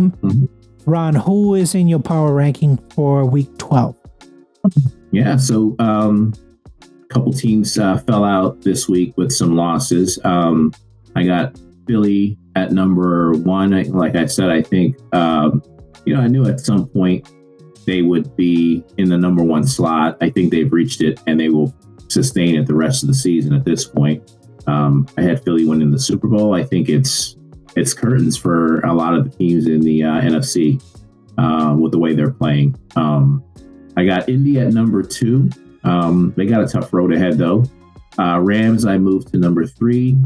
Mhm. Ron, who is in your power ranking for week 12? Yeah, so couple teams fell out this week with some losses. I got Philly at number 1. Like I said, I think I knew at some point they would be in the number 1 slot. I think they've reached it, and they will sustain it the rest of the season at this point. I had Philly winning the Super Bowl. I think it's curtains for a lot of the teams in the NFC with the way they're playing. I got Indy at number 2. They got a tough road ahead, though. Rams, I moved to number 3.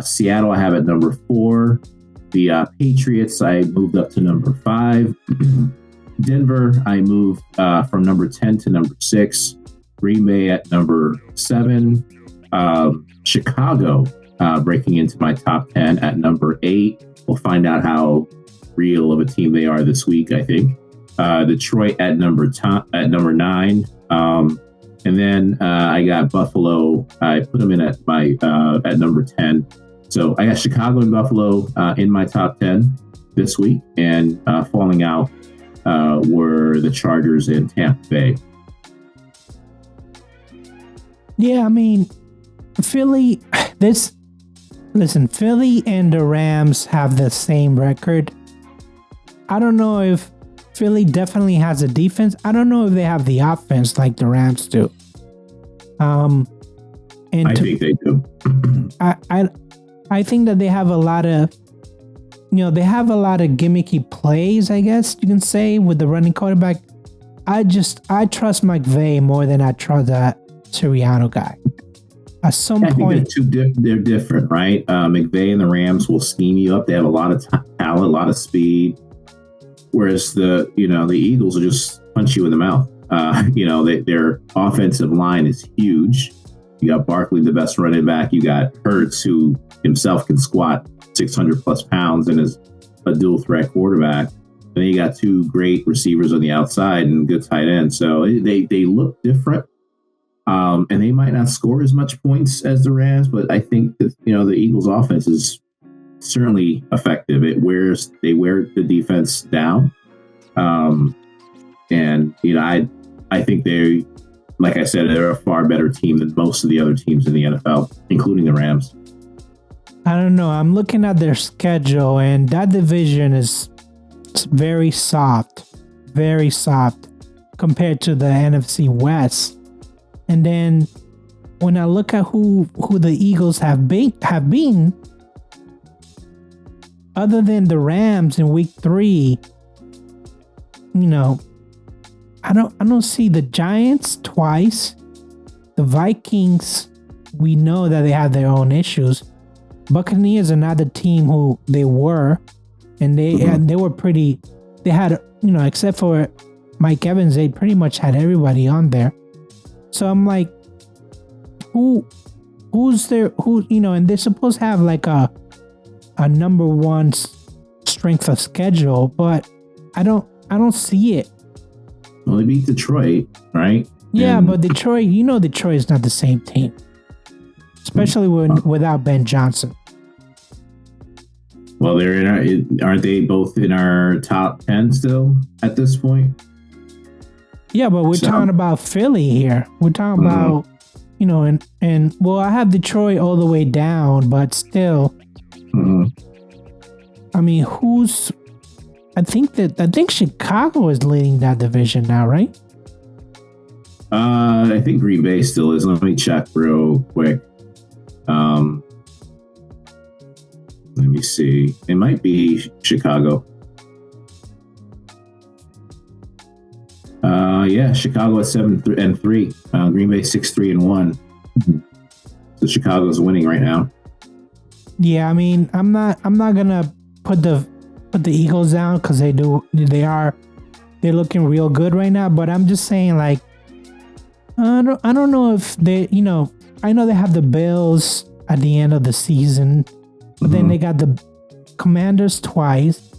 Seattle, I have at number 4. The Patriots, I moved up to number 5. Denver, I moved from number 10 to number 6. Green Bay at number 7. Chicago breaking into my top 10 at number 8. We'll find out how real of a team they are this week, I think. Detroit at number 9. And then I got Buffalo. I put them in at my at number 10. So I got Chicago and Buffalo in my top 10 this week, and falling out were the Chargers and Tampa Bay. Yeah, I mean, Philly and the Rams have the same record. I don't know if Philly definitely has a defense. I don't know if they have the offense like the Rams do. I think they do. I think that they have a lot of, gimmicky plays, I guess you can say, with the running quarterback. I trust McVay more than I trust that Sirianni guy. At some point, they're different, right? McVay and the Rams will scheme you up. They have a lot of talent, a lot of speed. Whereas the Eagles will just punch you in the mouth. Their offensive line is huge. You got Barkley, the best running back. You got Hurts, who himself can squat 600 plus pounds and is a dual threat quarterback. And then you got 2 great receivers on the outside and good tight ends. So they look different. And they might not score as much points as the Rams, but I think that, the Eagles offense is certainly effective. They wear the defense down. I think they, like I said, they're a far better team than most of the other teams in the NFL, including the Rams. I don't know. I'm looking at their schedule, and that division is very soft compared to the NFC West. And then when I look at who the Eagles have been, other than the Rams in week 3, I don't see the Giants twice. The Vikings, we know that they have their own issues. Buccaneers are not the team who they were, and they were pretty. They had, except for Mike Evans, they pretty much had everybody on there. So I'm like, who's there? And they're supposed to have like a number 1 strength of schedule, but I don't see it. Well, they beat Detroit, right? Yeah, but Detroit is not the same team, especially without Ben Johnson. Well, aren't they both in our top 10 still at this point? Yeah, but we're talking about Philly here. We're talking about, I have Detroit all the way down, but still. I mean, I think Chicago is leading that division now, right? I think Green Bay still is. Let me check real quick. Let me see. It might be Chicago. Chicago at 7-3. Green Bay 6-3-1. So Chicago's winning right now. Yeah, I mean, I'm not gonna put the Eagles down because they're looking real good right now. But I'm just saying, like, I don't know if they, I know they have the Bills at the end of the season, but then they got the Commanders twice.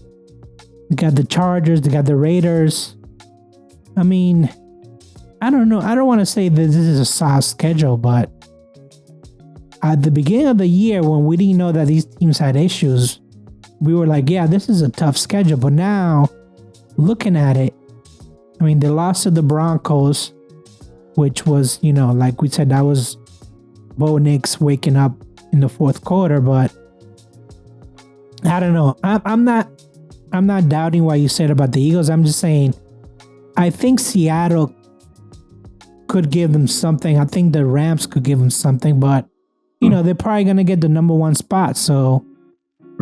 They got the Chargers. They got the Raiders. I mean, I don't know. I don't want to say that this is a soft schedule, but at the beginning of the year, when we didn't know that these teams had issues, we were like, yeah, this is a tough schedule. But now, looking at it, I mean, they lost to the Broncos, which was, like we said, that was Bo Nix waking up in the fourth quarter. But I don't know. I'm not doubting what you said about the Eagles. I'm just saying, I think Seattle could give them something. I think the Rams could give them something, but they're probably going to get the number one spot. So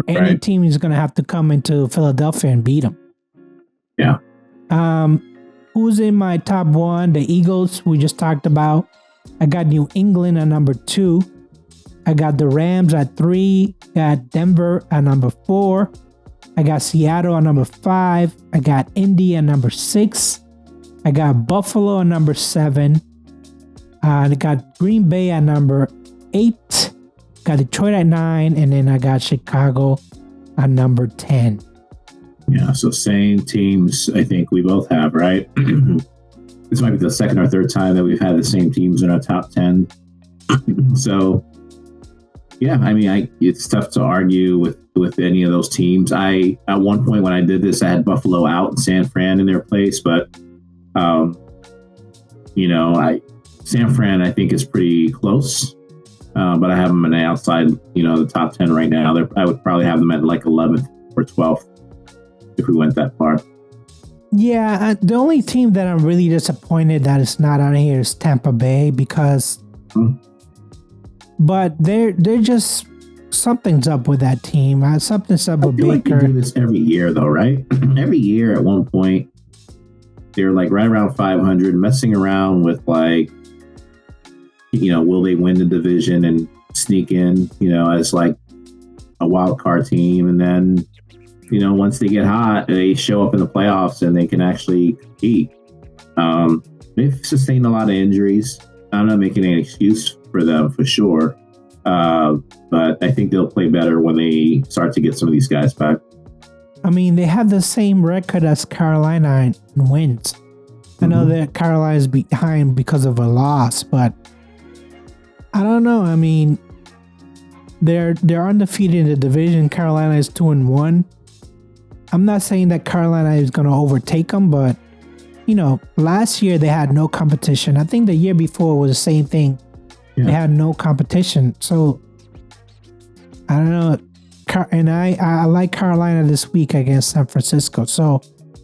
any team is going to have to come into Philadelphia and beat them. Yeah. Who's in my top one? The Eagles, we just talked about. I got New England at number 2. I got the Rams at 3. Got Denver at number 4. I got Seattle at number 5. I got Indy at number 6. I got Buffalo at number 7. I got Green Bay at number 8. Got Detroit at 9. And then I got Chicago at number 10. Yeah, so same teams I think we both have, right? This might be the second or third time that we've had the same teams in our top 10. So, yeah, I mean, it's tough to argue with any of those teams. At one point when I did this, I had Buffalo out and San Fran in their place, but San Fran I think is pretty close, but I have them in the outside, the top 10 right now. I would probably have them at like 11th or 12th if we went that far. Yeah, the only team that I'm really disappointed that it's not on here is Tampa Bay because, but they're just something's up with that team. Something's up with Baker. Like they do this every year, though, right? Every year, at one point, they're like right around 500, messing around with like, will they win the division and sneak in, as like a wild card team, and then. Once they get hot, they show up in the playoffs and they can actually compete. They've sustained a lot of injuries. I'm not making an excuse for them for sure. But I think they'll play better when they start to get some of these guys back. I mean, they have the same record as Carolina in wins. I know that Carolina is behind because of a loss, but I don't know. I mean, they're undefeated in the division. Carolina is 2-1. I'm not saying that Carolina is going to overtake them, but, last year they had no competition. I think the year before was the same thing. Yeah. They had no competition. So, I don't know. And I like Carolina this week against San Francisco. So,